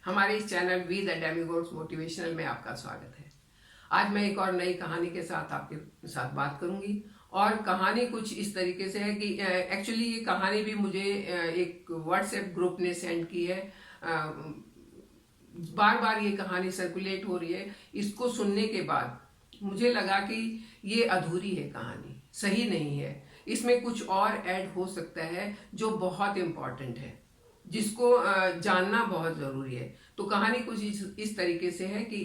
हमारे इस channel we the डेमिगोड्स motivational में आपका स्वागत है। आज मैं एक और नई कहानी के साथ आपके साथ बात करूंगी और कहानी कुछ इस तरीके से है कि एक्चुअली ये कहानी भी मुझे एक व्हाट्सएप ग्रुप ने सेंड की है। बार बार ये कहानी सर्कुलेट हो रही है। इसको सुनने के बाद मुझे लगा कि ये अधूरी है, कहानी सही नहीं है, इसमें कुछ और ऐड हो सकता है जो बहुत इम्पोर्टेंट है, जिसको जानना बहुत जरूरी है। तो कहानी कुछ इस तरीके से है कि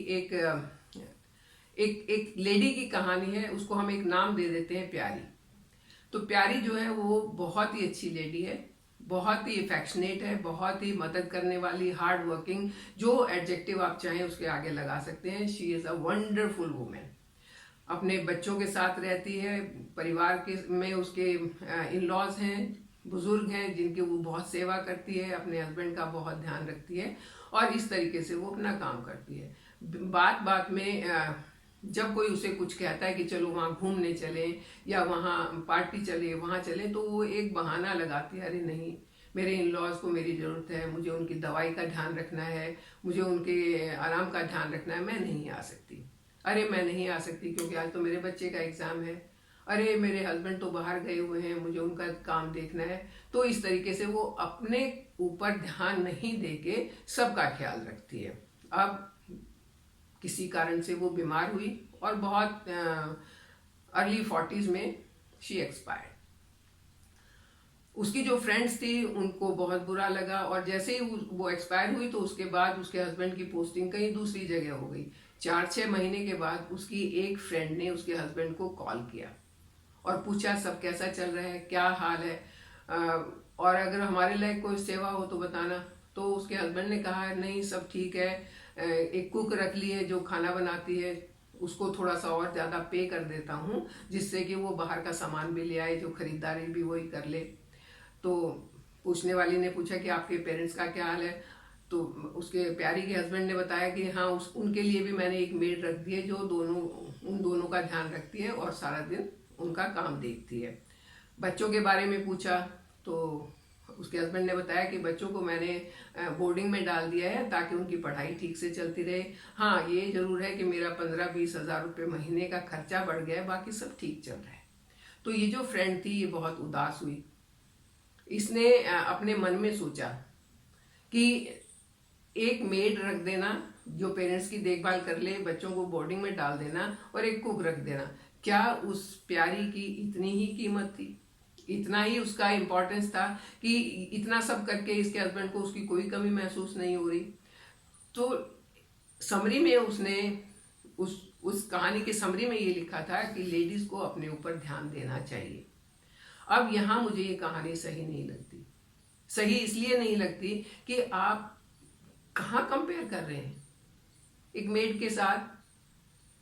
एक लेडी की कहानी है। उसको हम एक नाम दे देते हैं प्यारी। तो प्यारी जो है वो बहुत ही अच्छी लेडी है, बहुत ही अफेक्शनेट है, बहुत ही मदद करने वाली, हार्ड वर्किंग, जो एडजेक्टिव आप चाहें उसके आगे लगा सकते हैं। She is a wonderful women. अपने बच्चों के साथ रहती है, परिवार के में उसके इन लॉज हैं, बुजुर्ग हैं जिनकी वो बहुत सेवा करती है, अपने हस्बैंड का बहुत ध्यान रखती है और इस तरीके से वो अपना काम करती है। बात बात में जब कोई उसे कुछ कहता है कि चलो वहाँ घूमने चले या वहाँ पार्टी चले, वहाँ चले, तो वो एक बहाना लगाती है, अरे नहीं, मेरे इन लॉज को मेरी ज़रूरत है, मुझे उनकी दवाई का ध्यान रखना है, मुझे उनके आराम का ध्यान रखना है, मैं नहीं आ सकती। अरे मैं नहीं आ सकती क्योंकि आज तो मेरे बच्चे का एग्ज़ाम है। अरे मेरे हस्बैंड तो बाहर गए हुए हैं, मुझे उनका काम देखना है। तो इस तरीके से वो अपने ऊपर ध्यान नहीं देके सबका ख्याल रखती है। अब किसी कारण से वो बीमार हुई और बहुत अर्ली 40s में शी एक्सपायर्ड। उसकी जो फ्रेंड्स थी उनको बहुत बुरा लगा और जैसे ही वो एक्सपायर हुई तो उसके बाद उसके हस्बैंड की पोस्टिंग कहीं दूसरी जगह हो गई। 4-6 महीने के बाद उसकी एक फ्रेंड ने उसके हस्बैंड को कॉल किया और पूछा सब कैसा चल रहा है, क्या हाल है, और अगर हमारे लायक कोई सेवा हो तो बताना। तो उसके हस्बैंड ने कहा नहीं सब ठीक है, एक कुक रख ली है जो खाना बनाती है, उसको थोड़ा सा और ज़्यादा पे कर देता हूँ जिससे कि वो बाहर का सामान भी ले आए, जो खरीदारी भी वही कर ले। तो पूछने वाली ने पूछा कि आपके पेरेंट्स का क्या हाल है। तो उसके प्यारी के हस्बैंड ने बताया कि हाँ उनके लिए भी मैंने एक मेड रख दी है जो उन दोनों का ध्यान रखती है और सारा दिन उनका काम देखती है। बच्चों के बारे में पूछा तो उसके हस्बैंड ने बताया कि बच्चों को मैंने बोर्डिंग में डाल दिया है ताकि उनकी पढ़ाई ठीक से चलती रहे। हाँ ये जरूर है कि मेरा 15-20 हज़ार रुपये महीने का खर्चा बढ़ गया है, बाकी सब ठीक चल रहा है। तो ये जो फ्रेंड थी ये बहुत उदास हुई। इसने अपने मन में सोचा कि एक मेड रख देना जो पेरेंट्स की देखभाल कर ले, बच्चों को बोर्डिंग में डाल देना और एक कुक रख देना, क्या उस प्यारी की इतनी ही कीमत थी, इतना ही उसका इम्पोर्टेंस था कि इतना सब करके इसके हस्बैंड को उसकी कोई कमी महसूस नहीं हो रही। तो समरी में उसने उस कहानी के समरी में ये लिखा था कि लेडीज को अपने ऊपर ध्यान देना चाहिए। अब यहाँ मुझे ये कहानी सही नहीं लगती। सही इसलिए नहीं लगती कि आप कहाँ कंपेयर कर रहे हैं एक मेड के साथ,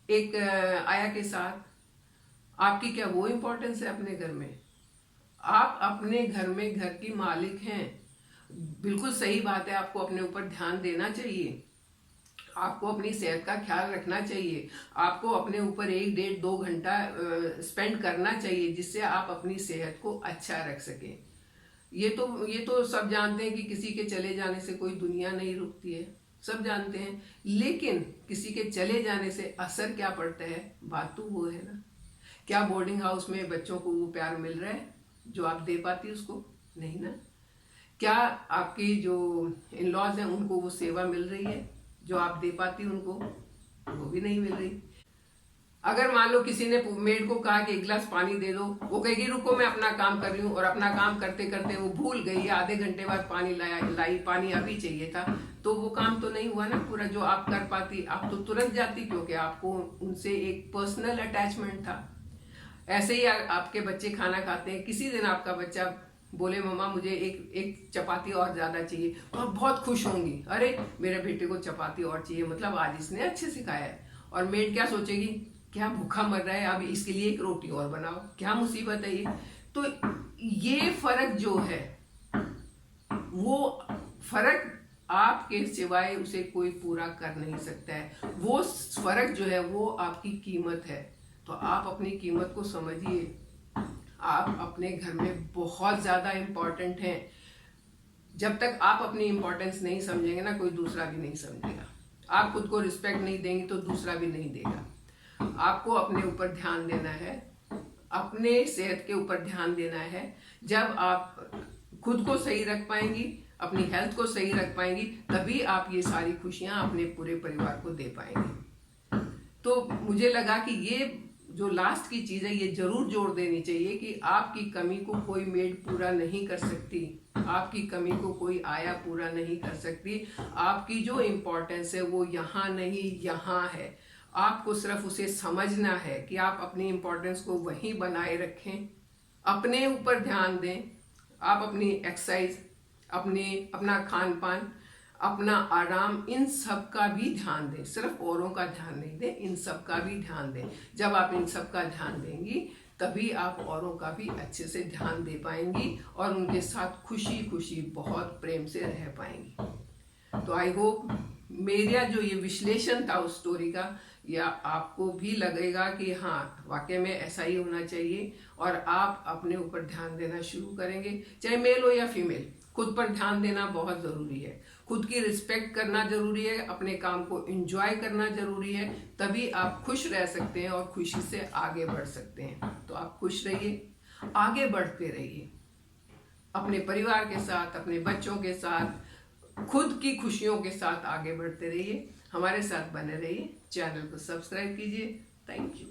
एक आया के साथ। आपकी क्या वो इम्पोर्टेंस है अपने घर में? आप अपने घर में घर की मालिक हैं। बिल्कुल सही बात है, आपको अपने ऊपर ध्यान देना चाहिए, आपको अपनी सेहत का ख्याल रखना चाहिए, आपको अपने ऊपर 1-1.5-2 घंटा स्पेंड करना चाहिए जिससे आप अपनी सेहत को अच्छा रख सकें। ये तो सब जानते हैं कि किसी के चले जाने से कोई दुनिया नहीं रुकती है, सब जानते हैं। लेकिन किसी के चले जाने से असर क्या पड़ता है, बात तो वो है ना। क्या बोर्डिंग हाउस में बच्चों को वो प्यार मिल रहा है जो आप दे पाती उसको? नहीं ना। क्या आपकी जो इन लॉज हैं उनको वो सेवा मिल रही है जो आप दे पाती उनको? वो भी नहीं मिल रही। अगर मान लो किसी ने मेड को कहा कि 1 गिलास पानी दे दो, वो कहेगी रुको मैं अपना काम कर रही हूँ, और अपना काम करते करते वो भूल गई, आधे घंटे बाद पानी लाई, पानी अभी चाहिए था, तो वो काम तो नहीं हुआ ना पूरा जो आप कर पाती। आप तो तुरंत जाती क्योंकि आपको उनसे एक पर्सनल अटैचमेंट था। ऐसे ही आपके बच्चे खाना खाते हैं, किसी दिन आपका बच्चा बोले मम्मा मुझे एक चपाती और ज्यादा चाहिए, और बहुत खुश होंगी, अरे मेरे बेटे को चपाती और चाहिए, मतलब आज इसने अच्छे सिखाया है। और मेड क्या सोचेगी, क्या भूखा मर रहा है, अब इसके लिए एक रोटी और बनाओ, क्या मुसीबत है ये। तो ये फर्क जो है वो फर्क आपके सिवाय उसे कोई पूरा कर नहीं सकता है। वो फर्क जो है वो आपकी कीमत है। तो आप अपनी कीमत को समझिए। आप अपने घर में बहुत ज्यादा इम्पोर्टेंट हैं। जब तक आप अपनी इंपॉर्टेंस नहीं समझेंगे ना, कोई दूसरा भी नहीं समझेगा। आप खुद को रिस्पेक्ट नहीं देंगे तो दूसरा भी नहीं देगा। आपको अपने ऊपर ध्यान देना है, अपने सेहत के ऊपर ध्यान देना है। जब आप खुद को सही रख पाएंगी, अपनी हेल्थ को सही रख पाएंगी, तभी आप ये सारी खुशियां अपने पूरे परिवार को दे पाएंगे। तो मुझे लगा कि ये जो लास्ट की चीज है, ये जरूर जोड़ देनी चाहिए कि आपकी कमी को कोई मेड पूरा नहीं कर सकती, आपकी कमी को कोई आया पूरा नहीं कर सकती। आपकी जो इम्पोर्टेंस है वो यहाँ नहीं, यहाँ है। आपको सिर्फ उसे समझना है कि आप अपनी इम्पोर्टेंस को वहीं बनाए रखें, अपने ऊपर ध्यान दें। आप अपनी एक्सरसाइज, अपना खान पान, अपना आराम, इन सब का भी ध्यान दें। सिर्फ औरों का ध्यान नहीं दें, इन सब का भी ध्यान दें। जब आप इन सब का ध्यान देंगी तभी आप औरों का भी अच्छे से ध्यान दे पाएंगी और उनके साथ खुशी खुशी बहुत प्रेम से रह पाएंगी। तो आई होप मेरा जो ये विश्लेषण था उस स्टोरी का, या आपको भी लगेगा कि हाँ वाकई में ऐसा ही होना चाहिए और आप अपने ऊपर ध्यान देना शुरू करेंगे। चाहे मेल हो या फीमेल, खुद पर ध्यान देना बहुत जरूरी है। खुद की रिस्पेक्ट करना जरूरी है, अपने काम को एंजॉय करना जरूरी है। तभी आप खुश रह सकते हैं और खुशी से आगे बढ़ सकते हैं। तो आप खुश रहिए, आगे बढ़ते रहिए, अपने परिवार के साथ, अपने बच्चों के साथ, खुद की खुशियों के साथ आगे बढ़ते रहिए। हमारे साथ बने रहिए, चैनल को सब्सक्राइब कीजिए। Thank you.